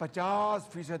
50%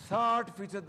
60%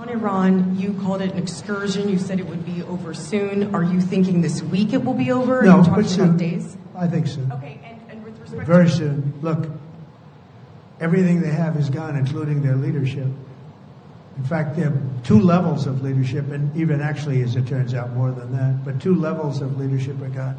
On Iran, you called it an excursion. You said it would be over soon. Are you thinking this week it will be over? No, Are you talking but soon. about days? I think soon. Okay, and with respect Very soon. Look, everything they have is gone, including their leadership. In fact, there are 2 levels of leadership, and even actually, as it turns out, more than that. But 2 levels of leadership are gone.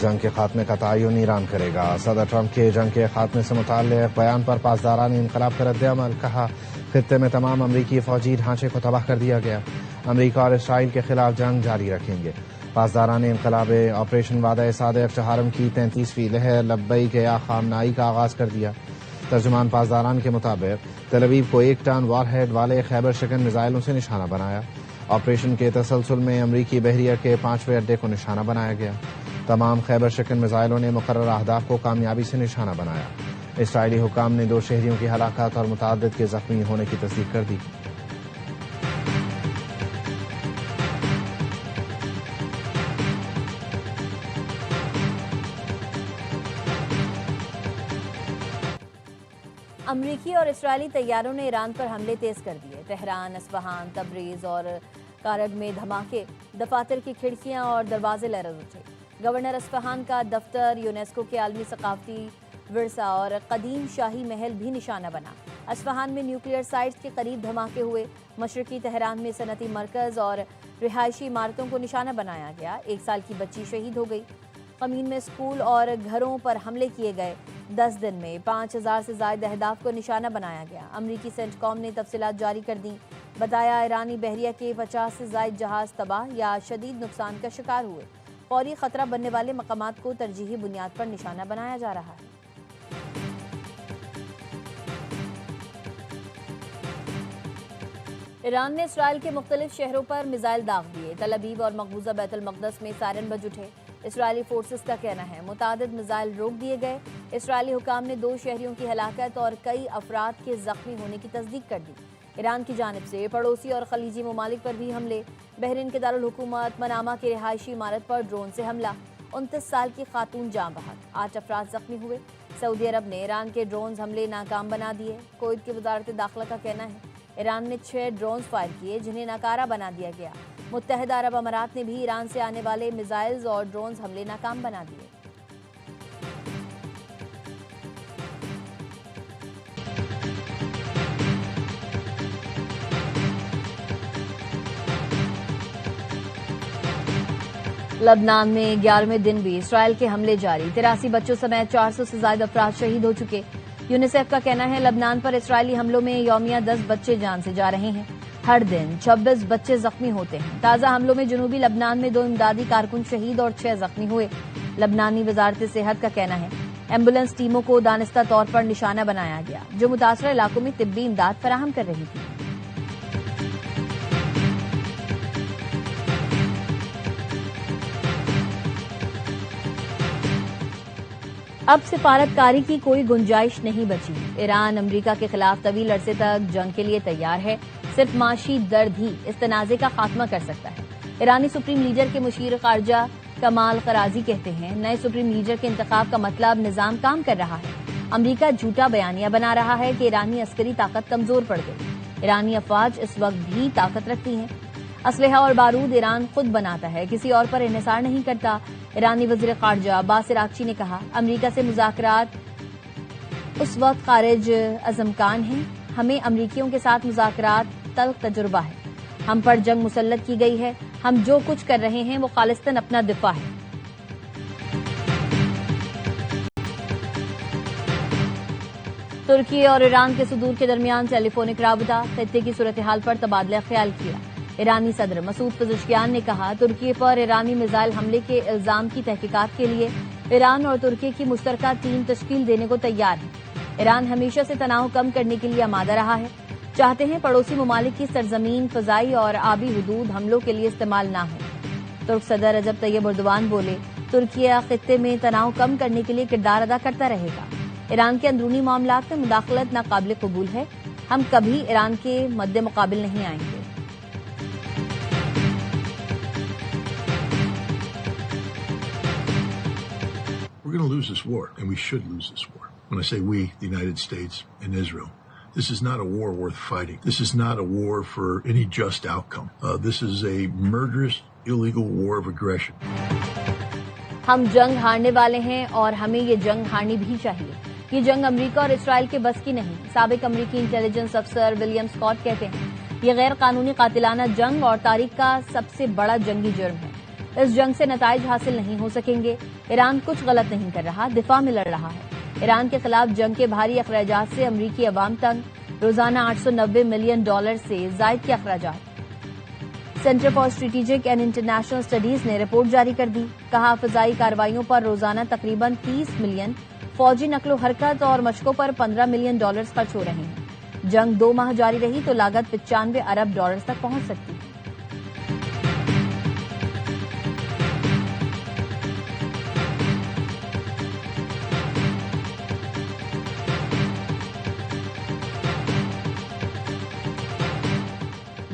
جنگ کے خاتمے کا تعین ایران کرے گا۔ صدر Trump کے جنگ کے خاتمے سے متعلق بیان پر پاسداران انقلاب کا رد عمل، کہا خطے میں تمام امریکی فوجی ڈھانچے کو تباہ کر دیا گیا، امریکہ اور اسرائیل کے خلاف جنگ جاری رکھیں گے۔ پاسداران انقلاب آپریشن وعدہ صادق چہارم کی 33ویں لہر لبیک یا خامنائی کا آغاز کر دیا۔ ترجمان پاسداران کے مطابق تل ابیب کو 1 ٹن وار ہیڈ والے خیبر شکن میزائلوں سے نشانہ بنایا۔ آپریشن کے تسلسل میں امریکی بحریہ کے 5ویں اڈے کو نشانہ بنایا گیا۔ تمام خیبر شکن میزائلوں نے مقررہ اہداف کو کامیابی سے نشانہ بنایا۔ اسرائیلی حکام نے 2 شہریوں کی ہلاکت اور متعدد کے زخمی ہونے کی تصدیق کر دی۔ امریکی اور اسرائیلی طیاروں نے ایران پر حملے تیز کر دیے۔ تہران، اصفہان، تبریز اور کارڈ میں دھماکے، دفاتر کی کھڑکیاں اور دروازے لرز اٹھے۔ گورنر اصفہان کا دفتر یونیسکو کے عالمی ثقافتی ورثہ اور قدیم شاہی محل بھی نشانہ بنا۔ اصفہان میں نیوکلیئر سائٹس کے قریب دھماکے ہوئے۔ مشرقی تہران میں صنعتی مرکز اور رہائشی عمارتوں کو نشانہ بنایا گیا۔ 1 سال کی بچی شہید ہو گئی۔ قمین میں اسکول اور گھروں پر حملے کیے گئے۔ 10 دن میں 5000 سے زائد اہداف کو نشانہ بنایا گیا۔ امریکی سینٹ کام نے تفصیلات جاری کر دیں۔ بتایا ایرانی بحریہ کے 50 سے زائد جہاز تباہ یا شدید نقصان کا شکار ہوئے۔ فوری خطرہ بننے والے مقامات کو ترجیحی بنیاد پر نشانہ بنایا جا رہا ہے۔ ایران نے اسرائیل کے مختلف شہروں پر میزائل داغ دیے۔ تل ابیب اور مقبوضہ بیت المقدس میں سائرن بج اٹھے۔ اسرائیلی فورسز کا کہنا ہے متعدد میزائل روک دیے گئے۔ اسرائیلی حکام نے 2 شہریوں کی ہلاکت اور کئی افراد کے زخمی ہونے کی تصدیق کر دی۔ ایران کی جانب سے پڑوسی اور خلیجی ممالک پر بھی حملے۔ بحرین کے دارالحکومت منامہ کی رہائشی عمارت پر ڈرون سے حملہ، 29 سال کی خاتون جاں بحق، 8 افراد زخمی ہوئے۔ سعودی عرب نے ایران کے ڈرونز حملے ناکام بنا دیے۔ کویت کی وزارت داخلہ کا کہنا ہے ایران نے 6 ڈرونز فائر کیے جنہیں ناکارہ بنا دیا گیا۔ متحدہ عرب امارات نے بھی ایران سے آنے والے میزائلز اور ڈرونز حملے ناکام بنا دیے۔ لبنان میں 11ویں دن بھی اسرائیل کے حملے جاری۔ 83 بچوں سمیت 400 سے زائد افراد شہید ہو چکے۔ یونیسیف کا کہنا ہے لبنان پر اسرائیلی حملوں میں یومیہ 10 بچے جان سے جا رہے ہیں۔ ہر دن 26 بچے زخمی ہوتے ہیں۔ تازہ حملوں میں جنوبی لبنان میں 2 امدادی کارکن شہید اور 6 زخمی ہوئے۔ لبنانی وزارت صحت کا کہنا ہے ایمبولینس ٹیموں کو دانستہ طور پر نشانہ بنایا گیا جو متاثرہ علاقوں میں طبی امداد فراہم کر رہی تھی۔ اب سفارت کاری کی کوئی گنجائش نہیں بچی۔ ایران امریکہ کے خلاف طویل عرصے تک جنگ کے لیے تیار ہے۔ صرف معاشی درد ہی اس تنازع کا خاتمہ کر سکتا ہے۔ ایرانی سپریم لیڈر کے مشیر خارجہ کمال قرازی کہتے ہیں نئے سپریم لیڈر کے انتخاب کا مطلب نظام کام کر رہا ہے۔ امریکہ جھوٹا بیانیہ بنا رہا ہے کہ ایرانی عسکری طاقت کمزور پڑ گئی۔ ایرانی افواج اس وقت بھی طاقت رکھتی ہیں۔ اسلحہ اور بارود ایران خود بناتا ہے، کسی اور پر انحصار نہیں کرتا۔ ایرانی وزیر خارجہ عباس عراقچی نے کہا امریکہ سے مذاکرات اس وقت خارج از امکان ہیں۔ ہمیں امریکیوں کے ساتھ مذاکرات تلخ تجربہ ہے۔ ہم پر جنگ مسلط کی گئی ہے۔ ہم جو کچھ کر رہے ہیں وہ خالصتاً اپنا دفاع ہے۔ ترکی اور ایران کے صدور کے درمیان ٹیلی فونک رابطہ، خطے کی صورتحال پر تبادلہ خیال کیا۔ ایرانی صدر مسعود پزشکیان نے کہا ترکی پر ایرانی میزائل حملے کے الزام کی تحقیقات کے لیے ایران اور ترکی کی مشترکہ ٹیم تشکیل دینے کو تیار ہے۔ ایران ہمیشہ سے تناؤ کم کرنے کے لیے آمادہ رہا ہے، چاہتے ہیں پڑوسی ممالک کی سرزمین، فضائی اور آبی حدود حملوں کے لیے استعمال نہ ہو۔ ترک صدر رجب طیب اردوان بولے ترکی خطے میں تناؤ کم کرنے کے لیے کردار ادا کرتا رہے گا۔ ایران کے اندرونی معاملات میں مداخلت ناقابل قبول ہے۔ ہم کبھی ایران کے مد مقابل نہیں آئیں گے۔ We're going to lose this war, and we should lose this war. When I say we, the United States and Israel, this is not a war worth fighting. This is not a war for any just outcome. This is a murderous, illegal war of aggression. ہم جنگ ہارنے والے ہیں اور ہمیں یہ جنگ ہارنی بھی چاہیے۔ یہ جنگ امریکہ اور اسرائیل کے بس کی نہیں۔ سابق امریکی انٹیلیجنس افسر ولیم اسکاٹ کہتے ہیں یہ غیر قانونی قاتلانہ جنگ اور تاریخ کا سب سے بڑا جنگی جرم ہے۔ اس جنگ سے نتائج حاصل نہیں ہو سکیں گے۔ ایران کچھ غلط نہیں کر رہا، دفاع میں لڑ رہا ہے۔ ایران کے خلاف جنگ کے بھاری اخراجات سے امریکی عوام تنگ، روزانہ $890 ملین سے زائد کے اخراجات۔ Centre for strategic and international studies نے رپورٹ جاری کر دی، کہا فضائی کارروائیوں پر روزانہ تقریباً 30 ملین، فوجی نقل و حرکت اور مشقوں پر $15 ملین خرچ ہو رہے ہیں۔ جنگ 2 ماہ جاری رہی تو لاگت $95 ارب تک پہنچ سکتی ہے۔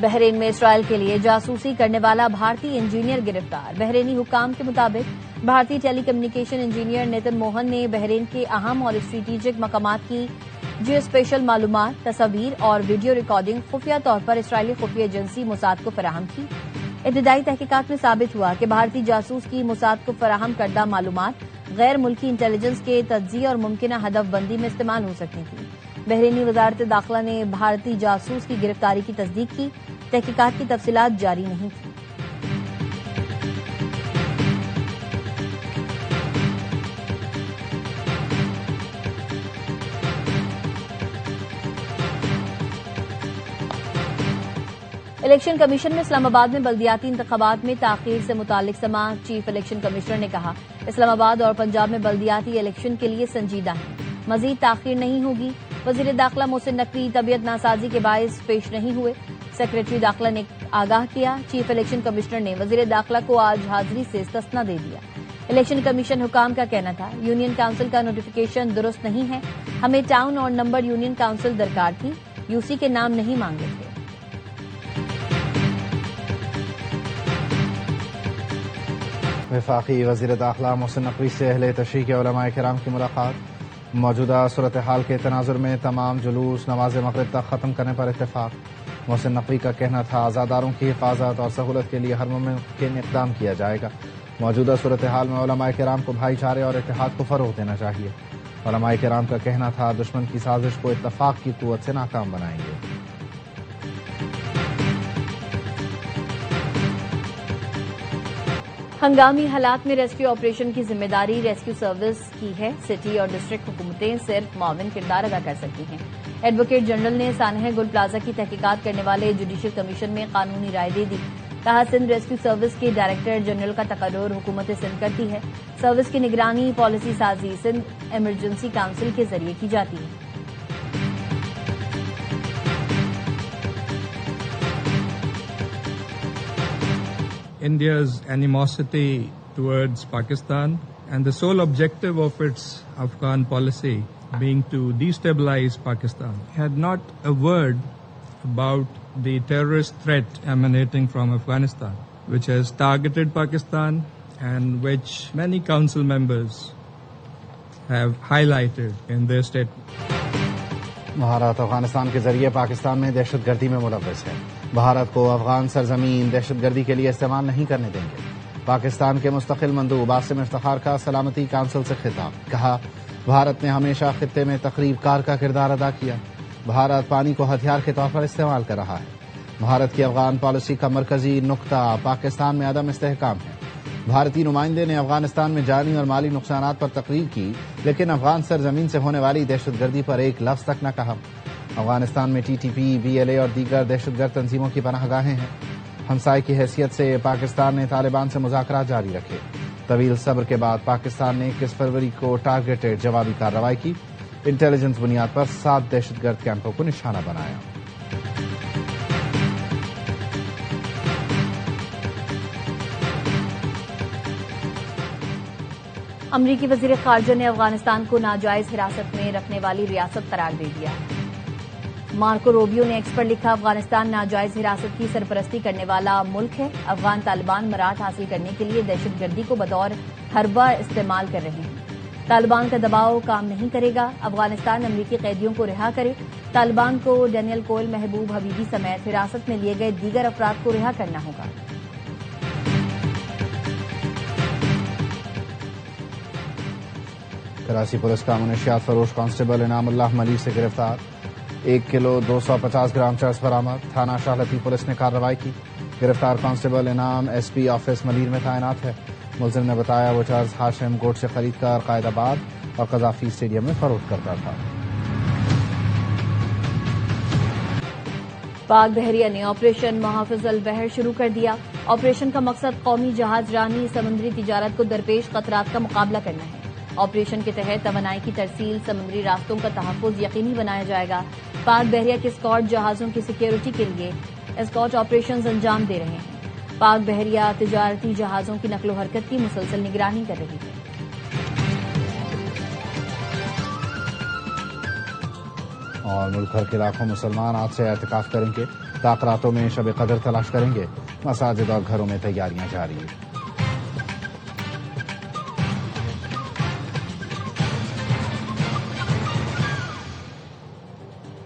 بحرین میں اسرائیل کے لیے جاسوسی کرنے والا بھارتی انجینئر گرفتار۔ بحرینی حکام کے مطابق بھارتی ٹیلی کمیونیکیشن انجینئر نتن موہن نے بحرین کے اہم اور اسٹریٹجک مقامات کی جیو اسپیشل معلومات، تصاویر اور ویڈیو ریکارڈنگ خفیہ طور پر اسرائیلی خفیہ ایجنسی موساد کو فراہم کی۔ ابتدائی تحقیقات میں ثابت ہوا کہ بھارتی جاسوس کی موساد کو فراہم کردہ معلومات غیر ملکی انٹیلیجنس کے تجزیے اور ممکنہ ہدف بندی میں استعمال ہو سکتی تھیں۔ بحرینی وزارت داخلہ نے بھارتی جاسوس کی گرفتاری کی تصدیق کی، تحقیقات کی تفصیلات جاری نہیں تھیں۔ الیکشن کمیشن میں اسلام آباد میں بلدیاتی انتخابات میں تاخیر سے متعلق سماعت۔ چیف الیکشن کمشنر نے کہا اسلام آباد اور پنجاب میں بلدیاتی الیکشن کے لیے سنجیدہ ہیں، مزید تاخیر نہیں ہوگی۔ وزیر داخلہ محسن نقوی طبیعت ناسازی کے باعث پیش نہیں ہوئے، سیکریٹری داخلہ نے آگاہ کیا۔ چیف الیکشن کمشنر نے وزیر داخلہ کو آج حاضری سے استثنا دے دیا۔ الیکشن کمیشن حکام کا کہنا تھا یونین کونسل کا نوٹیفیکیشن درست نہیں ہے، ہمیں ٹاؤن اور نمبر یونین کونسل درکار تھی، یو سی کے نام نہیں مانگے تھے۔ وفاقی وزیر داخلہ محسن نقوی سے اہل تشریح کے علماء کرام کی ملاقات۔ موجودہ صورتحال کے تناظر میں تمام جلوس نماز مغرب تک ختم کرنے پر اتفاق۔ محسن نقوی کا کہنا تھا عزاداروں کی حفاظت اور سہولت کے لیے ہر ممکن اقدام کیا جائے گا۔ موجودہ صورتحال میں علماء کرام کو بھائی چارے اور اتحاد کو فروغ دینا چاہیے۔ علماء کرام کا کہنا تھا دشمن کی سازش کو اتفاق کی قوت سے ناکام بنائیں گے۔ ہنگامی حالات میں ریسکیو آپریشن کی ذمہ داری ریسکیو سروس کی ہے، سٹی اور ڈسٹرکٹ حکومتیں صرف معاون کردار ادا کر سکتی ہیں۔ ایڈوکیٹ جنرل نے سانحہ گل پلازا کی تحقیقات کرنے والے جوڈیشل کمیشن میں قانونی رائے دے دی، کہا سندھ ریسکیو سروس کے ڈائریکٹر جنرل کا تقرر حکومت سندھ کرتی ہے، سروس کی نگرانی پالیسی سازی سندھ ایمرجنسی کونسل کے ذریعے کی جاتی ہے۔ India's animosity towards Pakistan and the sole objective of its Afghan policy being to destabilize Pakistan. Had not a word about the terrorist threat emanating from Afghanistan, which has targeted Pakistan and which many council members have highlighted in their statement. Bharat Afghanistan کے ذریعے پاکستان میں دہشت گردی میں ملوث ہے، بھارت کو افغان سرزمین دہشت گردی کے لیے استعمال نہیں کرنے دیں گے۔ پاکستان کے مستقل مندوب عاصم افتخار کا سلامتی کونسل سے خطاب، کہا بھارت نے ہمیشہ خطے میں تقریب کار کا کردار ادا کیا، بھارت پانی کو ہتھیار کے طور پر استعمال کر رہا ہے۔ بھارت کی افغان پالیسی کا مرکزی نقطہ پاکستان میں عدم استحکام ہے۔ بھارتی نمائندے نے افغانستان میں جانی اور مالی نقصانات پر تقریر کی، لیکن افغان سرزمین سے ہونے والی دہشت گردی پر ایک لفظ تک نہ کہا۔ افغانستان میں T T P, B L A اور دیگر دہشت گرد تنظیموں کی پناہ گاہیں ہیں۔ ہمسائے کی حیثیت سے پاکستان نے طالبان سے مذاکرات جاری رکھے۔ طویل صبر کے بعد پاکستان نے 21 فروری کو ٹارگیٹڈ جوابی کارروائی کی، انٹیلیجنس بنیاد پر 7 دہشت گرد کیمپوں کو نشانہ بنایا۔ امریکی وزیر خارجہ نے افغانستان کو ناجائز حراست میں رکھنے والی ریاست قرار دے دیا۔ مارکو روبیو نے ایکس پر لکھا افغانستان ناجائز حراست کی سرپرستی کرنے والا ملک ہے، افغان طالبان مراعات حاصل کرنے کے لیے دہشت گردی کو بطور حربہ استعمال کر رہے ہیں۔ طالبان کا دباؤ کام نہیں کرے گا، افغانستان امریکی قیدیوں کو رہا کرے، طالبان کو ڈینیل کوئل، محبوب حبیبی سمیت حراست میں لیے گئے دیگر افراد کو رہا کرنا ہوگا۔ کراچی پولیس کا منشیات فروش کانسٹیبل انعام اللہ ملی سے گرفتار، 1 کلو 250 گرام چرس برآمد، تھانہ شاہ لطیف پولیس نے کارروائی کی۔ گرفتار کانسٹیبل انعام ایس پی آفس ملیر میں تعینات ہے. ملزم نے بتایا وہ چرس ہاشم گوٹ سے خرید کر قائد آباد اور قذافی اسٹیڈیم میں فروخت کرتا تھا. پاک بحریہ نے آپریشن محافظ البحر شروع کر دیا. آپریشن کا مقصد قومی جہاز رانی سمندری تجارت کو درپیش خطرات کا مقابلہ کرنا ہے. آپریشن کے تحت توانائی کی ترسیل، سمندری راستوں کا تحفظ یقینی بنایا جائے گا. پاک بحریہ کے اسکارٹ جہازوں کی سیکیورٹی کے لیے اسکارٹ آپریشنز انجام دے رہے ہیں. پاک بحریہ تجارتی جہازوں کی نقل و حرکت کی مسلسل نگرانی کر رہی ہے. اور ملک بھر کے لاکھوں مسلمان آج سے اعتکاف کریں گے. تاخراتوں میں شب قدر تلاش کریں گے. مساجد اور گھروں میں تیاریاں جاری ہیں.